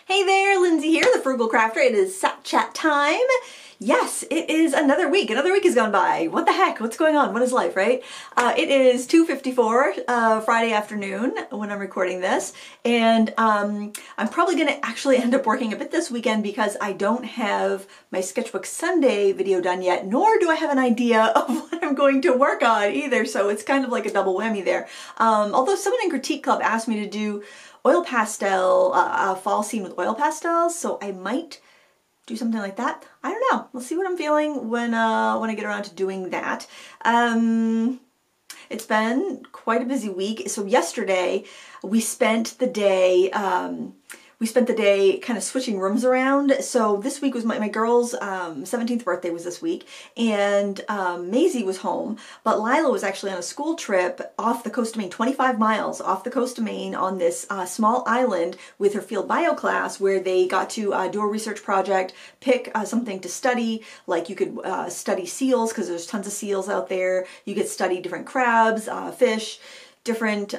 Hey there, Lindsay here, the Frugal Crafter. It is Sat Chat time. Yes, it is another week. Another week has gone by. What the heck? What's going on? What is life, right? It is 2:54 Friday afternoon when I'm recording this, and I'm probably going to actually end up working a bit this weekend because I don't have my Sketchbook Sunday video done yet, nor do I have an idea of what I'm going to work on either, so it's kind of like a double whammy there. Although someone in Critique Club asked me to do oil pastel, fall scene with oil pastels, so I might do something like that. I don't know. We'll see what I'm feeling when I get around to doing that. It's been quite a busy week. So yesterday we spent the day kind of switching rooms around. So this week was my girl's 17th birthday was this week, and Maisie was home, but Lila was actually on a school trip off the coast of Maine, 25 miles off the coast of Maine on this small island with her field bio class, where they got to do a research project, pick something to study. Like you could study seals, because there's tons of seals out there. You could study different crabs, fish, different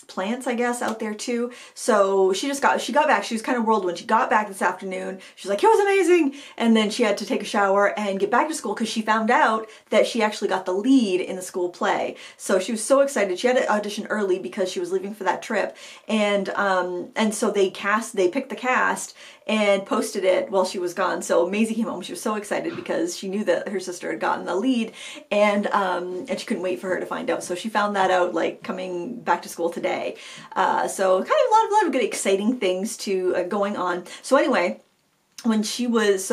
plants, I guess, out there too. So she got back. She was kind of whirlwind. She got back this afternoon. She's like, it was amazing. And then she had to take a shower and get back to school because she found out that she actually got the lead in the school play. So she was so excited. She had to audition early because she was leaving for that trip. And so they picked the cast and posted it while she was gone. So Maisie came home. She was so excited because she knew that her sister had gotten the lead, and she couldn't wait for her to find out. So she found that out like coming back to school today. So kind of a lot of good exciting things going on. So anyway, when she was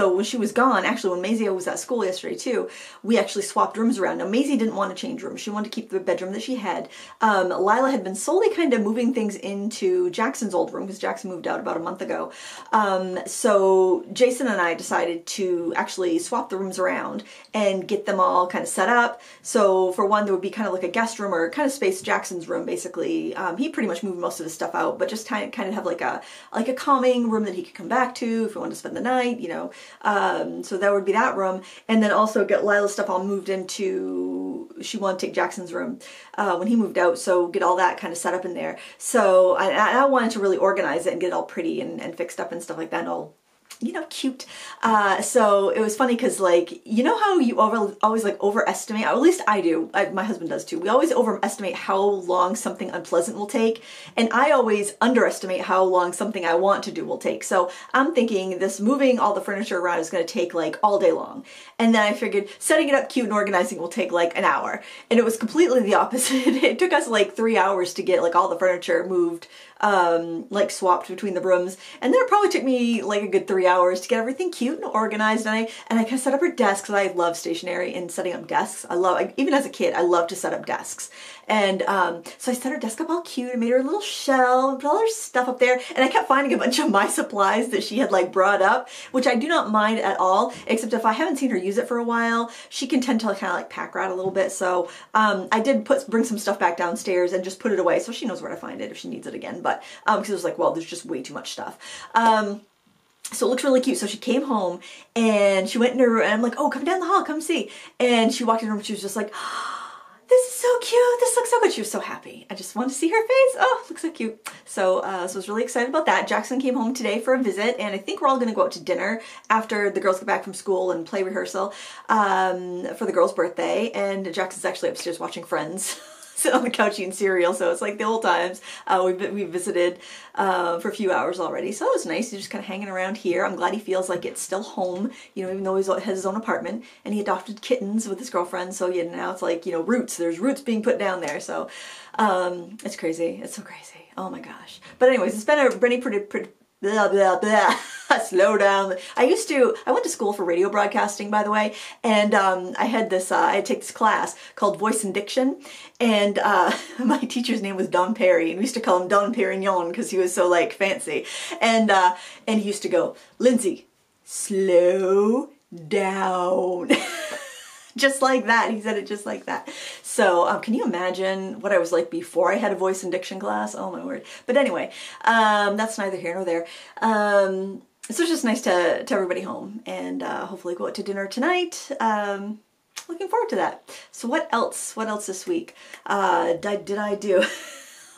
gone, actually when Maisie was at school yesterday too, we actually swapped rooms around. Now Maisie didn't want to change rooms. She wanted to keep the bedroom that she had. Lila had been slowly kind of moving things into Jackson's old room because Jackson moved out about a month ago. So Jason and I decided to actually swap the rooms around and get them all kind of set up. So for one, there would be kind of like a guest room, or kind of space Jackson's room basically. He pretty much moved most of his stuff out, but just kind of have like a calming room that he could come back to if he wanted to spend the night, you know. So that would be that room, and then also get Lila's stuff all moved into, she wanted to take Jackson's room when he moved out, so get all that kind of set up in there. So I wanted to really organize it and get it all pretty and fixed up and stuff like that, and all, you know, cute. So it was funny because, like, you know how you always like overestimate, or at least I do, my husband does too, we always overestimate how long something unpleasant will take, and I always underestimate how long something I want to do will take. So I'm thinking this moving all the furniture around is going to take like all day long, and then I figured setting it up cute and organizing will take like an hour, and it was completely the opposite. It took us like 3 hours to get like all the furniture moved, like swapped between the rooms, and then it probably took me like a good 3 hours to get everything cute and organized. And I kind of set up her desk, because I love stationery and setting up desks. Even as a kid, I love to set up desks. And so I set her desk up all cute and made her a little shelf and put all her stuff up there. And I kept finding a bunch of my supplies that she had like brought up, which I do not mind at all, except if I haven't seen her use it for a while, she can tend to kind of like pack rat a little bit. So I did bring some stuff back downstairs and just put it away so she knows where to find it if she needs it again. But because it was like, well, there's just way too much stuff. So it looks really cute. So she came home and she went in her room, and I'm like, oh, come down the hall, come see. And she walked in the room and she was just like, oh, this is so cute. This looks so good. She was so happy. I just wanted to see her face. Oh, it looks so cute. So, so I was really excited about that. Jackson came home today for a visit, and I think we're all going to go out to dinner after the girls get back from school and play rehearsal for the girls' birthday. And Jackson's actually upstairs watching Friends. Sit on the couch eating cereal, so it's like the old times. We visited for a few hours already, so it was nice. He's just kind of hanging around here. I'm glad he feels like it's still home, you know, even though he has his own apartment, and he adopted kittens with his girlfriend, so yeah, now it's like, you know, roots. There's roots being put down there, so it's crazy. It's so crazy. Oh my gosh. But anyways, it's been a pretty blah, blah, blah. Slow down. I went to school for radio broadcasting, by the way, and I had to take this class called Voice and Diction, and my teacher's name was Don Perry, and we used to call him Don Perignon because he was so like fancy, and he used to go, Lindsay, slow down. Just like that. He said it just like that. So can you imagine what I was like before I had a voice and diction class? Oh my word. But anyway, that's neither here nor there. So it's just nice to everybody home, and hopefully go out to dinner tonight. Looking forward to that. So what else? What else this week did I do?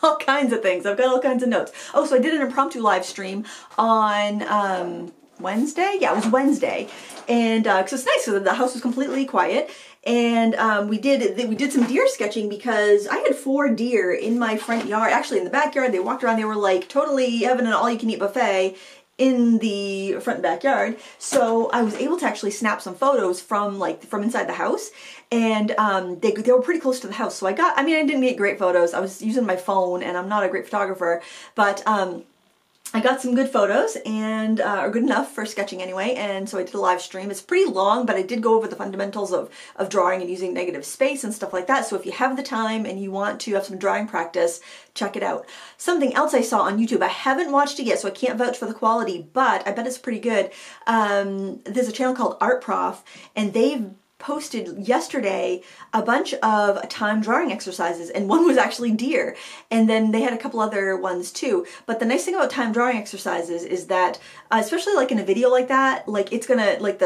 all kinds of things. I've got all kinds of notes. Oh, so I did an impromptu live stream on Wednesday? Yeah, it was Wednesday. And because it's nice, so the house was completely quiet. And we did some deer sketching because I had 4 deer in my front yard, actually in the backyard. They walked around, they were like totally having an all-you-can-eat buffet in the front and backyard. So I was able to actually snap some photos from inside the house, and they were pretty close to the house. So I didn't get great photos. I was using my phone, and I'm not a great photographer, but I got some good photos and are good enough for sketching anyway, and so I did a live stream. It's pretty long, but I did go over the fundamentals of drawing and using negative space and stuff like that. So if you have the time and you want to have some drawing practice, check it out. Something else I saw on YouTube, I haven't watched it yet, so I can't vouch for the quality, but I bet it's pretty good. There's a channel called Art Prof, and they've posted yesterday a bunch of time drawing exercises, and one was actually deer, and then they had a couple other ones too. But the nice thing about time drawing exercises is that especially like in a video like that, like it's gonna like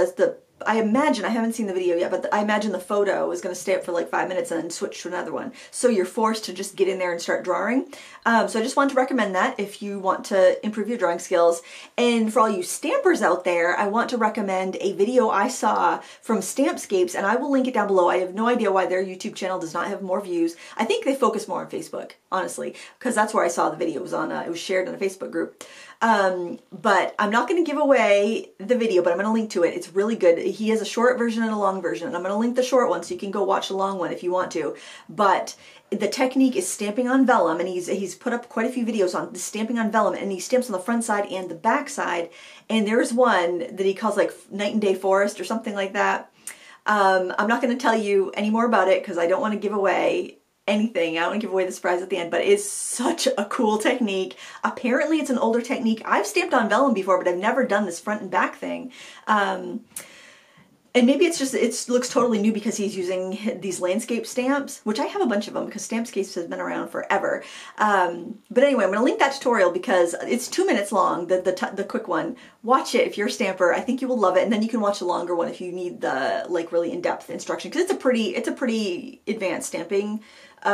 I imagine, I haven't seen the video yet, but I imagine the photo is going to stay up for like 5 minutes and then switch to another one. So you're forced to just get in there and start drawing. So I just want to recommend that if you want to improve your drawing skills. And for all you stampers out there, I want to recommend a video I saw from Stampscapes, and I will link it down below. I have no idea why their YouTube channel does not have more views. I think they focus more on Facebook, honestly, because that's where I saw the video. It was on it was shared in a Facebook group. But I'm not going to give away the video, but I'm going to link to it. It's really good. He has a short version and a long version, and I'm going to link the short one so you can go watch the long one if you want to. But the technique is stamping on vellum, and he's put up quite a few videos on the stamping on vellum, and he stamps on the front side and the back side. And there's one that he calls like Night and Day Forest or something like that. I'm not going to tell you any more about it because I don't want to give away anything. I don't want to give away the surprise at the end, but it's such a cool technique. Apparently it's an older technique. I've stamped on vellum before, but I've never done this front and back thing. And maybe it's just, it looks totally new because he's using these landscape stamps, which I have a bunch of them because Stampscapes has been around forever. But anyway, I'm going to link that tutorial because it's 2 minutes long, the quick one. Watch it if you're a stamper. I think you will love it. And then you can watch the longer one if you need the like really in-depth instruction, because it's a pretty advanced stamping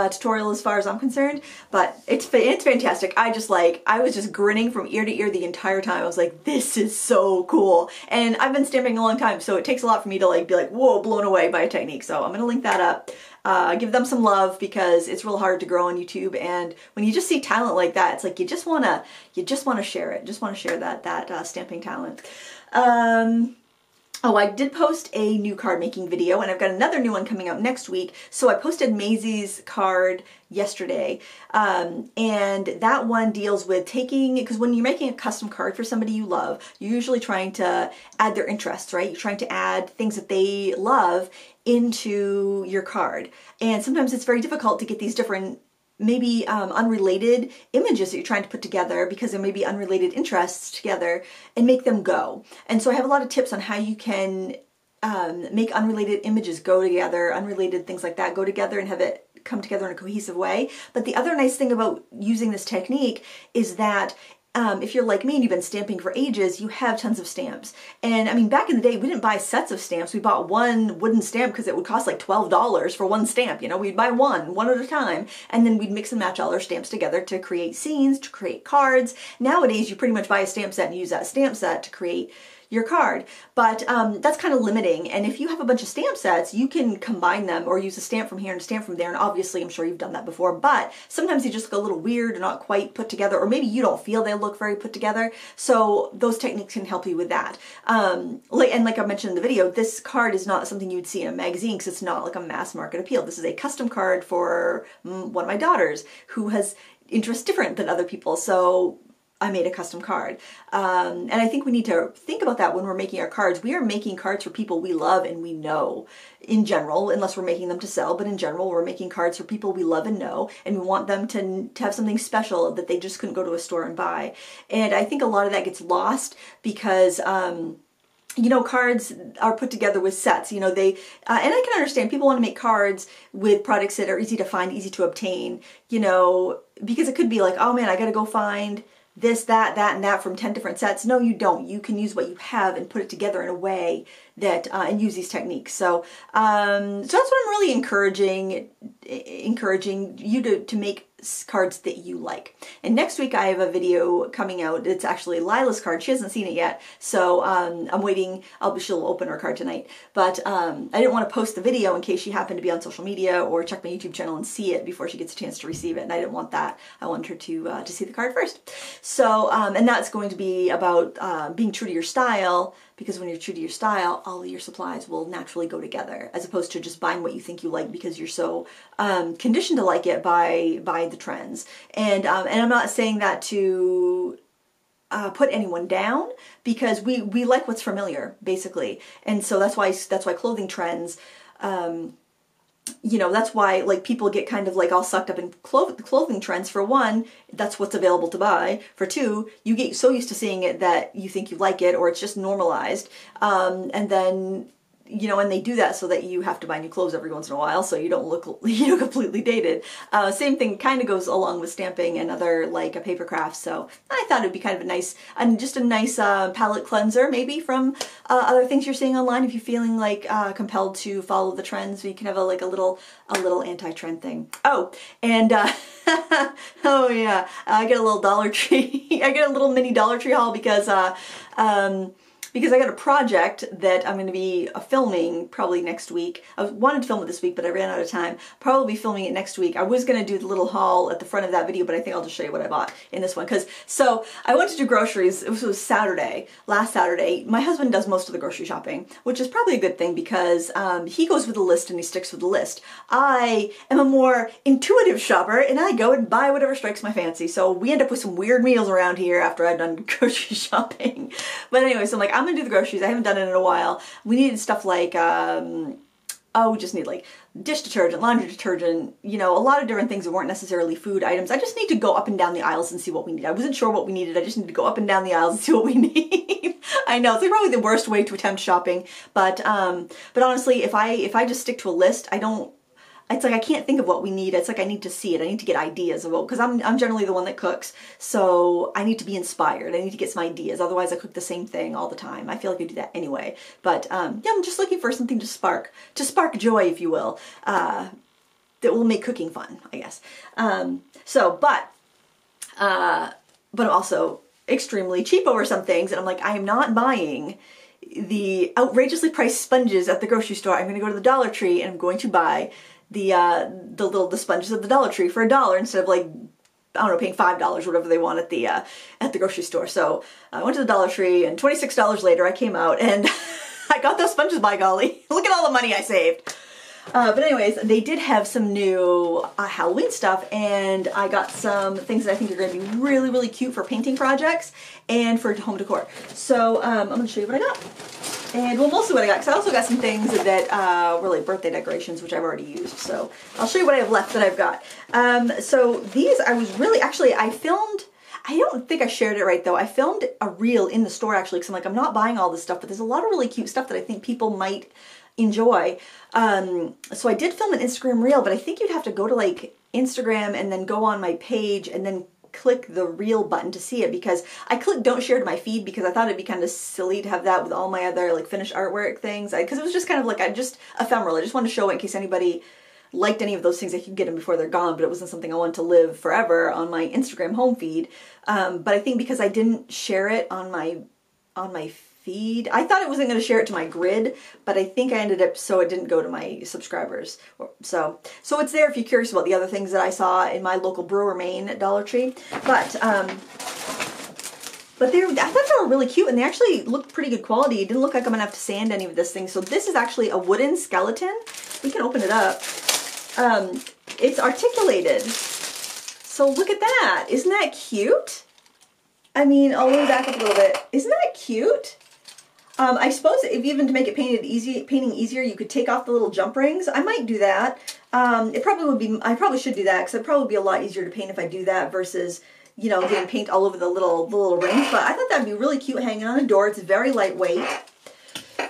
tutorial as far as I'm concerned, but it's fantastic. I was just grinning from ear to ear the entire time. I was like, this is so cool. And I've been stamping a long time, so it takes a lot for me to like be like, whoa, blown away by a technique. So I'm gonna link that up. Give them some love because it's real hard to grow on YouTube, and when you just see talent like that, it's like you just wanna share it. Just wanna share that stamping talent. Oh, I did post a new card making video, and I've got another new one coming out next week. So I posted Maisie's card yesterday, and that one deals with taking, because when you're making a custom card for somebody you love, you're usually trying to add their interests, right? You're trying to add things that they love into your card. And sometimes it's very difficult to get these different maybe unrelated images that you're trying to put together because there may be unrelated interests together and make them go. And so I have a lot of tips on how you can make unrelated images go together, unrelated things like that go together and have it come together in a cohesive way. But the other nice thing about using this technique is that if you're like me and you've been stamping for ages, you have tons of stamps. And I mean, back in the day, we didn't buy sets of stamps. We bought one wooden stamp because it would cost like $12 for one stamp. You know, we'd buy one at a time, and then we'd mix and match all our stamps together to create scenes, to create cards. Nowadays, you pretty much buy a stamp set and use that stamp set to create your card, but that's kind of limiting. And if you have a bunch of stamp sets, you can combine them or use a stamp from here and a stamp from there, and obviously I'm sure you've done that before, but sometimes they just look a little weird or not quite put together, or maybe you don't feel they look very put together. So those techniques can help you with that. Like I mentioned in the video, this card is not something you would see in a magazine because it's not like a mass market appeal. This is a custom card for one of my daughters who has interests different than other people, so I made a custom card. And I think we need to think about that when we're making our cards. We are making cards for people we love and we know in general, unless we're making them to sell, but in general, we're making cards for people we love and know, and we want them to have something special that they just couldn't go to a store and buy. And I think a lot of that gets lost because you know, cards are put together with sets, you know, and I can understand people want to make cards with products that are easy to find, easy to obtain, you know, because it could be like, oh man, I got to go find this, that, and that from 10 different sets. No, you don't. You can use what you have and put it together in a way that, and use these techniques. So, so that's what I'm really encouraging you to make cards that you like. And next week I have a video coming out. It's actually Lila's card. She hasn't seen it yet, so I'm waiting. She'll open her card tonight. But I didn't want to post the video in case she happened to be on social media or check my YouTube channel and see it before she gets a chance to receive it. And I didn't want that. I wanted her to see the card first. So and that's going to be about being true to your style, because when you're true to your style, all of your supplies will naturally go together, as opposed to just buying what you think you like because you're so conditioned to like it by the trends. And I'm not saying that to put anyone down, because we like what's familiar, basically. And so that's why clothing trends, you know, that's why like people get kind of like all sucked up in clothing trends. For one, that's what's available to buy. For two, you get so used to seeing it that you think you like it, or it's just normalized. And then, you know, and they do that so that you have to buy new clothes every once in a while, so you don't look, you know, completely dated. Same thing kind of goes along with stamping and other like paper crafts. So I thought it'd be kind of a nice, just a nice palette cleanser maybe from other things you're seeing online. If you're feeling like compelled to follow the trends, you can have a little anti-trend thing. Oh, and oh yeah, I get a little Dollar Tree. I get a little mini Dollar Tree haul because I got a project that I'm going to be filming probably next week. I wanted to film it this week, but I ran out of time. Probably be filming it next week. I was going to do the little haul at the front of that video, but I think I'll just show you what I bought in this one. So I went to do groceries. It was Saturday, last Saturday. My husband does most of the grocery shopping, which is probably a good thing, because he goes with a list and he sticks with the list. I am a more intuitive shopper, and I go and buy whatever strikes my fancy. So we end up with some weird meals around here after I've done grocery shopping. But anyway, so I'm like, I'm gonna do the groceries. I haven't done it in a while. We needed stuff like, we just need like dish detergent, laundry detergent, you know, a lot of different things that weren't necessarily food items. I just need to go up and down the aisles and see what we need. I wasn't sure what we needed. I just need to go up and down the aisles and see what we need. I know, it's like probably the worst way to attempt shopping, but honestly, if I just stick to a list, it's like I can't think of what we need. It's like I need to see it. I need to get ideas of it, because I'm generally the one that cooks, so I need to be inspired. I need to get some ideas. Otherwise, I cook the same thing all the time. I feel like I do that anyway. But yeah, I'm just looking for something to spark joy, if you will, that will make cooking fun, I guess. But I'm also extremely cheap over some things, and I'm like, I am not buying the outrageously priced sponges at the grocery store. I'm going to go to the Dollar Tree and I'm going to buy the sponges at the Dollar Tree for $1 instead of, like, I don't know, paying $5 or whatever they want at the grocery store. So I went to the Dollar Tree, and $26 later I came out and I got those sponges, by golly. Look at all the money I saved. But anyways, they did have some new Halloween stuff, and I got some things that I think are going to be really, really cute for painting projects and for home decor. So I'm going to show you what I got. And well, mostly what I got, because I also got some things that were like birthday decorations, which I've already used. So I'll show you what I have left that I've got. So these, I filmed, I don't think I shared it right though. I filmed a reel in the store actually, because I'm like, I'm not buying all this stuff, but there's a lot of really cute stuff that I think people might enjoy. So I did film an Instagram reel, but I think you'd have to go to like Instagram and then go on my page and then click the reel button to see it, because I clicked don't share to my feed because I thought it'd be kind of silly to have that with all my other like finished artwork things, because it was just kind of like just ephemeral. I just wanted to show it in case anybody liked any of those things. I could get them before they're gone, but it wasn't something I wanted to live forever on my Instagram home feed. But I think because I didn't share it on my feed, I thought it wasn't going to share it to my grid, but I think I ended up, so it didn't go to my subscribers. So it's there if you're curious about the other things that I saw in my local Brewer, Maine at Dollar Tree. But I thought they were really cute, and they actually looked pretty good quality. It didn't look like I'm gonna have to sand any of this thing. So this is actually a wooden skeleton. We can open it up. It's articulated. So look at that. Isn't that cute? I mean, I'll lean back up a little bit. Isn't that cute? I suppose if even to make it painting easier, you could take off the little jump rings. I might do that. It probably would be, I probably should do that, because it'd probably be a lot easier to paint if I do that versus, you know, getting paint all over the little rings. But I thought that'd be really cute hanging on a door. It's very lightweight.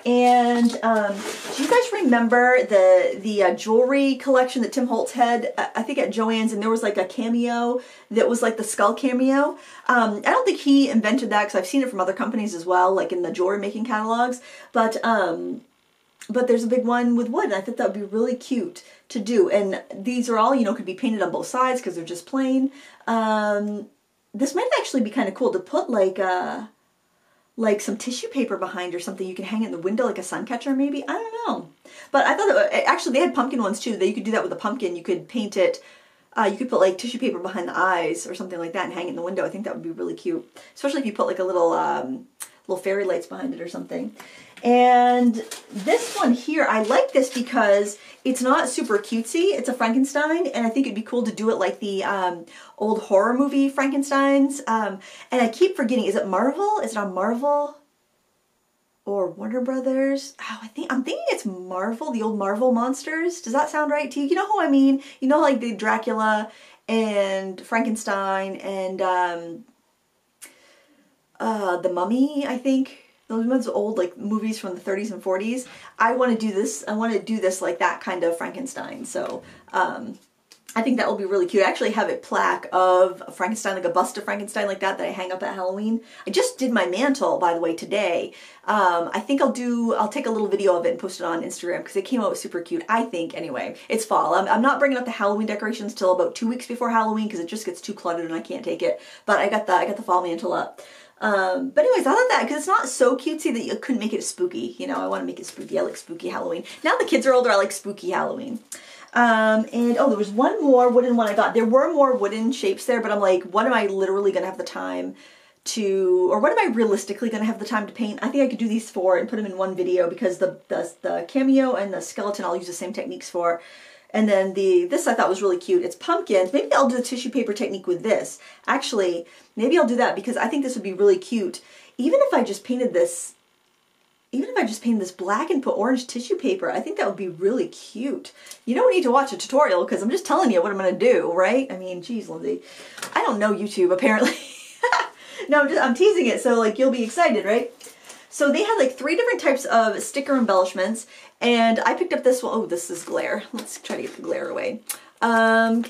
And do you guys remember the jewelry collection that Tim Holtz had, I think at Joann's, and there was like a cameo that was like the skull cameo? I don't think he invented that, because I've seen it from other companies as well, like in the jewelry making catalogs. But but there's a big one with wood, and I thought that would be really cute to do. And these are all, you know, could be painted on both sides because they're just plain. This might actually be kind of cool to put like some tissue paper behind or something. You can hang it in the window like a sun catcher maybe. I don't know. But I thought that, actually they had pumpkin ones too, that you could do that with a pumpkin. You could paint it, you could put like tissue paper behind the eyes or something like that and hang it in the window. I think that would be really cute. Especially if you put like a little, little fairy lights behind it or something. And this one here, I like this because it's not super cutesy. It's a Frankenstein, and I think it'd be cool to do it like the old horror movie Frankensteins. And I keep forgetting, is it Marvel? Is it on Marvel? Or Warner Brothers? Oh, I'm thinking it's Marvel, the old Marvel monsters. Does that sound right to you? You know who I mean? You know, like the Dracula and Frankenstein and the Mummy, I think. Those old like movies from the 30s and 40s. I want to do this. I want to do this like that kind of Frankenstein. So I think that will be really cute. I actually have a plaque of Frankenstein, like a bust of Frankenstein like that I hang up at Halloween. I just did my mantle, by the way, today. I think I'll take a little video of it and post it on Instagram because it came out super cute, I think, anyway. It's fall. I'm not bringing up the Halloween decorations till about 2 weeks before Halloween because it just gets too cluttered and I can't take it. But I got the fall mantle up. But anyways, I love that because it's not so cutesy that you couldn't make it spooky. You know, I want to make it spooky. I like spooky Halloween. Now the kids are older, I like spooky Halloween. And oh, there was one more wooden one I got. There were more wooden shapes there, but I'm like, what am I literally going to have the time to, or what am I realistically going to have the time to paint? I think I could do these 4 and put them in one video because the cameo and the skeleton I'll use the same techniques for. And then this I thought was really cute. It's pumpkins. Maybe I'll do the tissue paper technique with this. Actually, maybe I'll do that because I think this would be really cute. Even if I just painted this black and put orange tissue paper, I think that would be really cute. You don't need to watch a tutorial because I'm just telling you what I'm going to do, right? I mean, geez, Lindsay. I don't know YouTube, apparently. No, I'm teasing it, so like you'll be excited, right? So they had like 3 different types of sticker embellishments, and I picked up this one. Oh, this is glare. Let's try to get the glare away. Can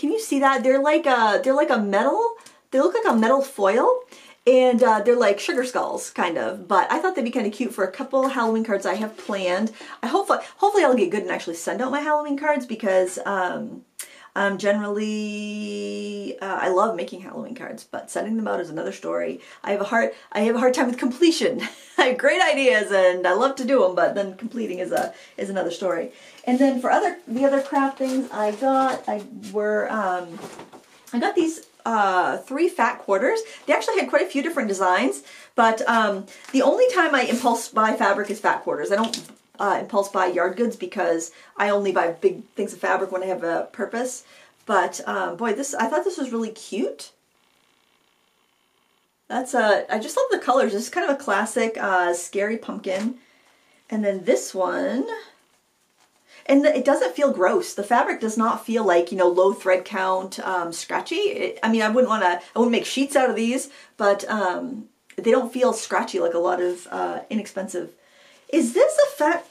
you see that? They're like a metal. They look like a metal foil, and they're like sugar skulls, kind of. But I thought they'd be kind of cute for a couple Halloween cards I have planned. Hopefully I'll get good and actually send out my Halloween cards because generally, I love making Halloween cards, but sending them out is another story. I have a hard time with completion. I have great ideas and I love to do them, but then completing is another story. And then for the other craft things I got these 3 fat quarters. They actually had quite a few different designs, but the only time I impulse buy fabric is fat quarters. I don't impulse buy yard goods because I only buy big things of fabric when I have a purpose. But boy, I thought this was really cute. I just love the colors. It's kind of a classic scary pumpkin. And then this one, and it doesn't feel gross. The fabric does not feel like, you know, low thread count, scratchy. I mean, I wouldn't make sheets out of these, but they don't feel scratchy like a lot of inexpensive. Is this a fat?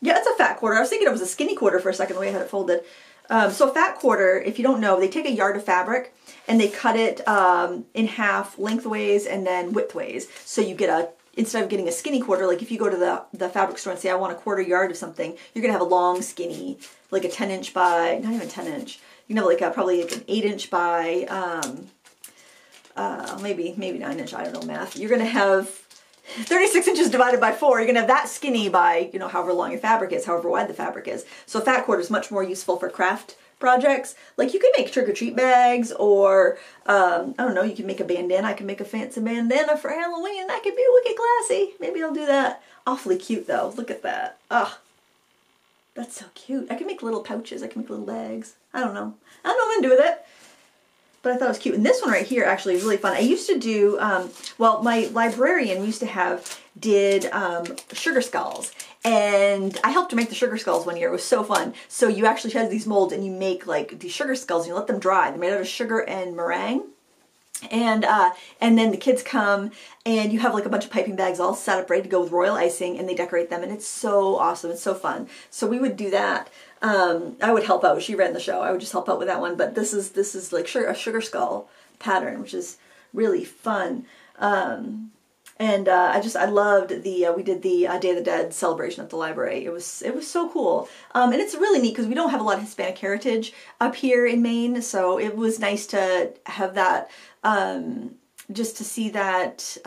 Yeah, it's a fat quarter. I was thinking it was a skinny quarter for a second, the way I had it folded. So a fat quarter, if you don't know, they take a yard of fabric and they cut it in half lengthways and then widthways. So you get instead of getting a skinny quarter, like if you go to the fabric store and say, I want a quarter yard of something, you're going to have a long skinny, like a 10-inch by, not even 10 inch. You know, like probably like an 8-inch by, maybe 9-inch, I don't know math. You're going to have 36 inches divided by 4, you're going to have that skinny by, you know, however long your fabric is, however wide the fabric is. So a fat quarter is much more useful for craft projects. Like you can make trick-or-treat bags, or, I don't know, you can make a bandana. I can make a fancy bandana for Halloween. That could be wicked classy. Maybe I'll do that. Awfully cute though. Look at that. Oh, that's so cute. I can make little pouches. I can make little bags. I don't know. I don't know what to do with it. But I thought it was cute. And this one right here actually is really fun. I used to do, well, my librarian did sugar skulls. And I helped her make the sugar skulls one year. It was so fun. So you actually had these molds and you make like these sugar skulls and you let them dry. They're made out of sugar and meringue. And then the kids come and you have like a bunch of piping bags all set up ready to go with royal icing, and they decorate them, and it's so awesome. It's so fun. So we would do that. I would help out. She ran the show. I would just help out with that one. But this is like a sugar skull pattern, which is really fun. And I loved the, we did the Day of the Dead celebration at the library. It was so cool. And it's really neat because we don't have a lot of Hispanic heritage up here in Maine, so it was nice to have that, just to see that,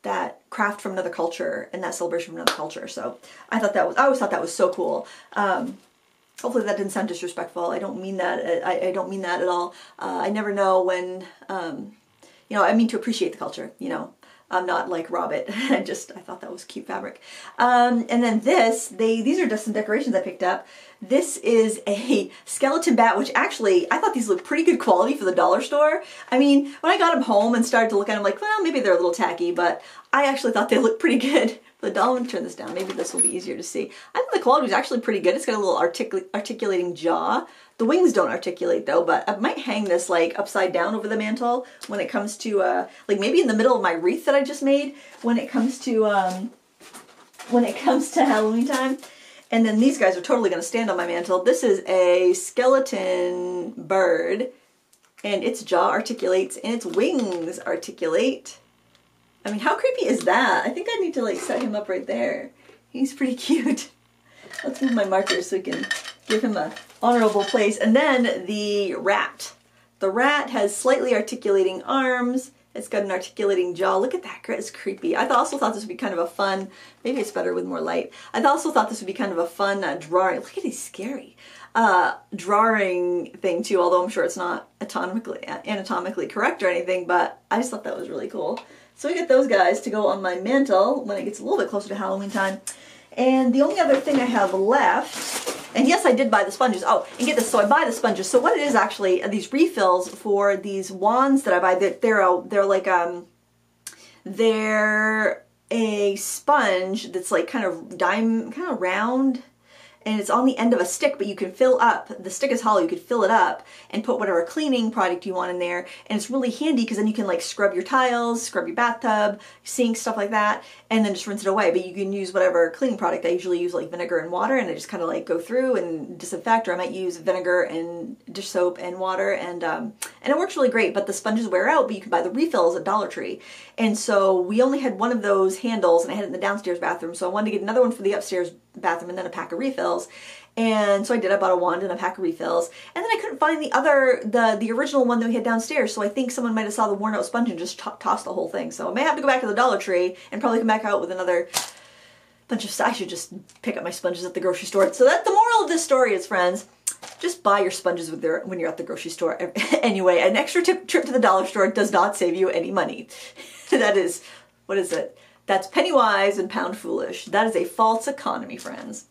that craft from another culture and that celebration from another culture. So I always thought that was so cool. Hopefully that didn't sound disrespectful. I don't mean that. I don't mean that at all. I never know when, you know, I mean to appreciate the culture, you know. I'm not like rob it. I thought that was cute fabric. And then these are just some decorations I picked up. This is a skeleton bat, which actually, I thought these looked pretty good quality for the dollar store. I mean, when I got them home and started to look at them, like, well, maybe they're a little tacky, but I actually thought they looked pretty good. Let me turn this down. Maybe this will be easier to see. I think the quality was actually pretty good. It's got a little articulating jaw. The wings don't articulate though, but I might hang this like upside down over the mantle when it comes to like maybe in the middle of my wreath that I just made when it comes to Halloween time. And then these guys are totally going to stand on my mantle. This is a skeleton bird, and its jaw articulates and its wings articulate. I mean, how creepy is that? I think I need to like set him up right there. He's pretty cute. Let's move my markers so we can give him a honorable place. And then the rat. The rat has slightly articulating arms. It's got an articulating jaw. Look at that, it's creepy. I also thought this would be kind of a fun, maybe it's better with more light. I also thought this would be kind of a fun drawing. Look at he's scary. Drawing thing too, although I'm sure it's not anatomically correct or anything, but I just thought that was really cool. So we get those guys to go on my mantle when it gets a little bit closer to Halloween time. And the only other thing I have left, and yes, I did buy the sponges. Oh, and get this, so I buy the sponges. So what it is actually, these refills for these wands that I buy, they're a sponge that's like kind of round, and it's on the end of a stick, but you can fill up, the stick is hollow, you could fill it up and put whatever cleaning product you want in there, and it's really handy because then you can like scrub your tiles, scrub your bathtub, sink, stuff like that, and then just rinse it away. But you can use whatever cleaning product. I usually use like vinegar and water, and I just kind of like go through and disinfect, or I might use vinegar and dish soap and water, and it works really great. But the sponges wear out, but you can buy the refills at Dollar Tree. And so we only had one of those handles, and I had it in the downstairs bathroom, so I wanted to get another one for the upstairs bathroom and then a pack of refills. And so I did. I bought a wand and a pack of refills, and then I couldn't find the original one that we had downstairs, so I think someone might have saw the worn out sponge and just tossed the whole thing. So I may have to go back to the Dollar Tree and probably come back out with another bunch of stuff. I should just pick up my sponges at the grocery store. So that the moral of this story is, friends, just buy your sponges when you're at the grocery store. Anyway, an extra trip to the dollar store does not save you any money. That is, what is it? That's penny wise and pound foolish. That is a false economy, friends.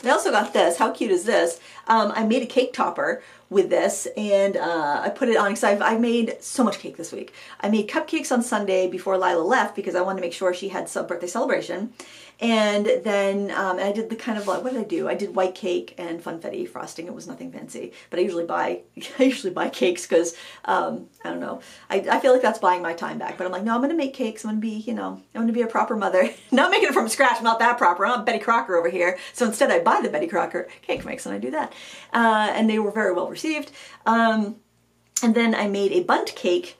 I also got this. How cute is this? I made a cake topper with this, and I put it on because I made so much cake this week. I made cupcakes on Sunday before Lila left because I wanted to make sure she had some birthday celebration. And then I did the kind of like, what did I do? I did white cake and funfetti frosting. It was nothing fancy, but I usually buy cakes because I don't know. I feel like that's buying my time back. But I'm like, no, I'm gonna make cakes. I'm gonna be, you know, I'm gonna be a proper mother. Not making it from scratch. I'm not that proper. I'm Betty Crocker over here. So instead, I buy the Betty Crocker cake mix and I do that. And they were very well received. And then I made a bundt cake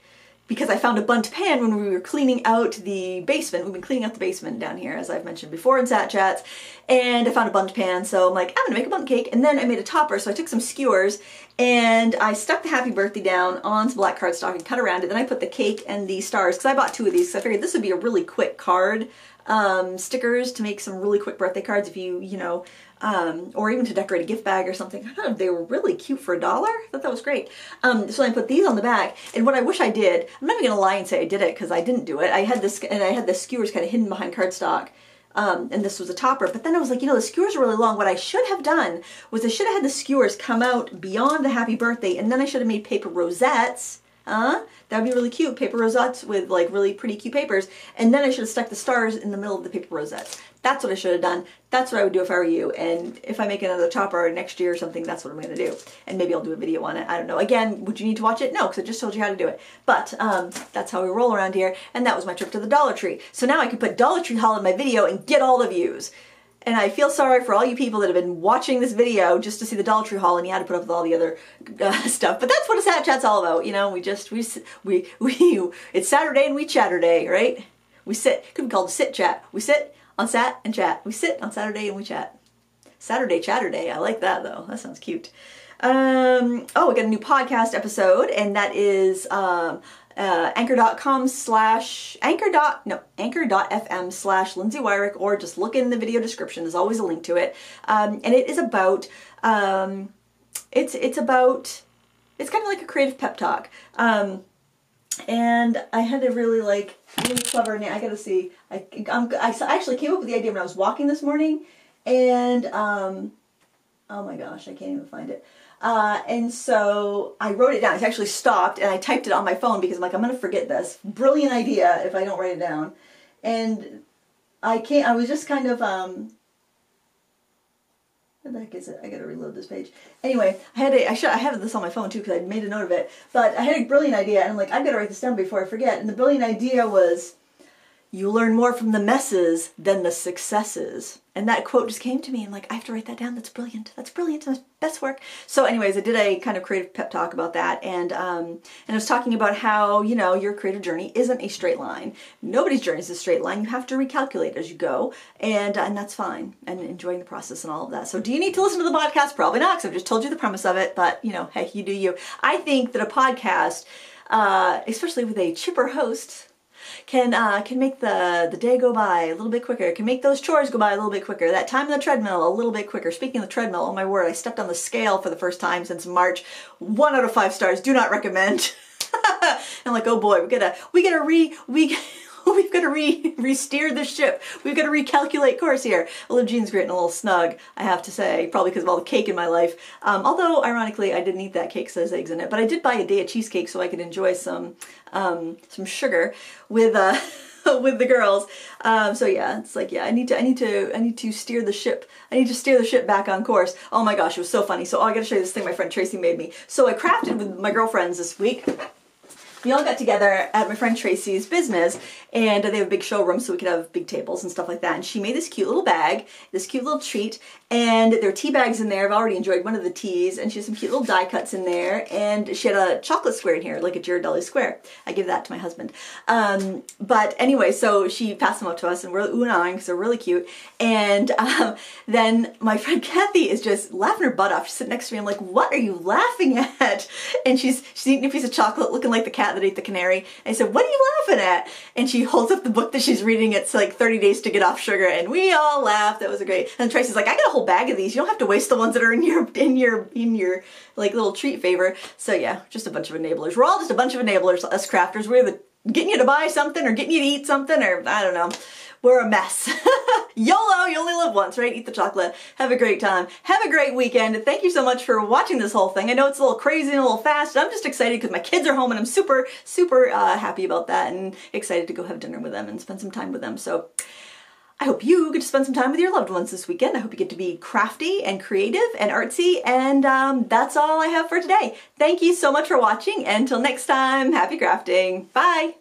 because I found a bundt pan when we were cleaning out the basement. We've been cleaning out the basement down here, as I've mentioned before in Sat Chats, and I found a bundt pan, so I'm like, I'm gonna make a bundt cake, and then I made a topper, so I took some skewers, and I stuck the happy birthday down on some black cardstock and cut around it, then I put the cake and the stars, because I bought 2 of these, because I figured this would be a really quick card, stickers to make some really quick birthday cards if you know, or even to decorate a gift bag or something. I don't know, they were really cute for $1. I thought that was great. So I put these on the back, and what I wish I did, I'm not even gonna lie and say I did it because I didn't do it. I had this, and I had the skewers kind of hidden behind cardstock, and this was a topper, but then I was like, you know, the skewers are really long. What I should have done was I should have had the skewers come out beyond the happy birthday, and then I should have made paper rosettes. That'd be really cute, paper rosettes with like really pretty cute papers, and then I should have stuck the stars in the middle of the paper rosettes. That's what I should have done. That's what I would do if I were you, and if I make another topper next year or something, that's what I'm going to do. And maybe I'll do a video on it. I don't know. Again, would you need to watch it? No, because I just told you how to do it. But that's how we roll around here, and that was my trip to the Dollar Tree. So now I can put Dollar Tree haul in my video and get all the views. And I feel sorry for all you people that have been watching this video just to see the Dollar Tree haul, and you had to put up with all the other stuff. But that's what a Sat Chat's all about, you know. It's Saturday and we Chatterday, right? We sit. Could be called sit chat. We sit on sat and chat. We sit on Saturday and we chat. Saturday Chatter Day. I like that though. That sounds cute. Oh, we got a new podcast episode, and that is anchor.fm/Lindsay Weirich, or just look in the video description. There's always a link to it. And it is about, it's kind of like a creative pep talk. And I had a really clever name. I gotta see. I actually came up with the idea when I was walking this morning, and oh my gosh, I can't even find it. And so I wrote it down. I actually stopped and I typed it on my phone because I'm like, I'm gonna forget this. Brilliant idea if I don't write it down. And I was just kind of what the heck is it? I gotta reload this page. Anyway, I have this on my phone too because I made a note of it. But I had a brilliant idea, and I'm like, I've got to write this down before I forget. And the brilliant idea was, you learn more from the messes than the successes. And that quote just came to me. I'm like, I have to write that down. That's brilliant. That's brilliant. That's best work. So anyways, I did a kind of creative pep talk about that. And I was talking about how, you know, your creative journey isn't a straight line. Nobody's journey is a straight line. You have to recalculate as you go. And that's fine. And enjoying the process and all of that. So do you need to listen to the podcast? Probably not, because I've just told you the premise of it. But, you know, hey, you do you. I think that a podcast, especially with a chipper host, can make the day go by a little bit quicker. Can make those chores go by a little bit quicker. That time on the treadmill a little bit quicker. Speaking of the treadmill, oh my word, I stepped on the scale for the first time since March. 1 out of 5 stars. Do not recommend. I'm like, oh boy, we've got to re-steer the ship. We've got to recalculate course here. I live Jean's great and a little snug, I have to say, probably because of all the cake in my life. Although, ironically, I didn't eat that cake, so there's eggs in it. But I did buy a day of cheesecake so I could enjoy some sugar with with the girls. So yeah, it's like, yeah, I need to steer the ship. I need to steer the ship back on course. Oh my gosh, it was so funny. So I got to show you this thing my friend Tracy made me. So I crafted with my girlfriends this week. We all got together at my friend Tracy's business, and they have a big showroom so we could have big tables and stuff like that. And she made this cute little bag, this cute little treat, and there are tea bags in there. I've already enjoyed one of the teas, and she has some cute little die cuts in there, and she had a chocolate square in here, like a Ghirardelli square. I give that to my husband. But anyway, so she passed them up to us, and we're ooh and ahhing because they're really cute. And then my friend Kathy is just laughing her butt off. She's sitting next to me. I'm like, what are you laughing at? And she's eating a piece of chocolate, looking like the cat that ate the canary. And I said, what are you laughing at? And she holds up the book that she's reading. It's like 30 Days to Get Off Sugar, and we all laughed. That was great. And Tracy's like, I got a whole bag of these. You don't have to waste the ones that are in your like little treat favor. So yeah, just a bunch of enablers. We're all just a bunch of enablers, us crafters. We're either getting you to buy something or getting you to eat something, or I don't know. We're a mess. YOLO, you only live once, right? Eat the chocolate. Have a great time. Have a great weekend. Thank you so much for watching this whole thing. I know it's a little crazy and a little fast. I'm just excited because my kids are home, and I'm super, super happy about that, and excited to go have dinner with them and spend some time with them. So I hope you get to spend some time with your loved ones this weekend. I hope you get to be crafty and creative and artsy, and that's all I have for today. Thank you so much for watching, and until next time, happy crafting. Bye!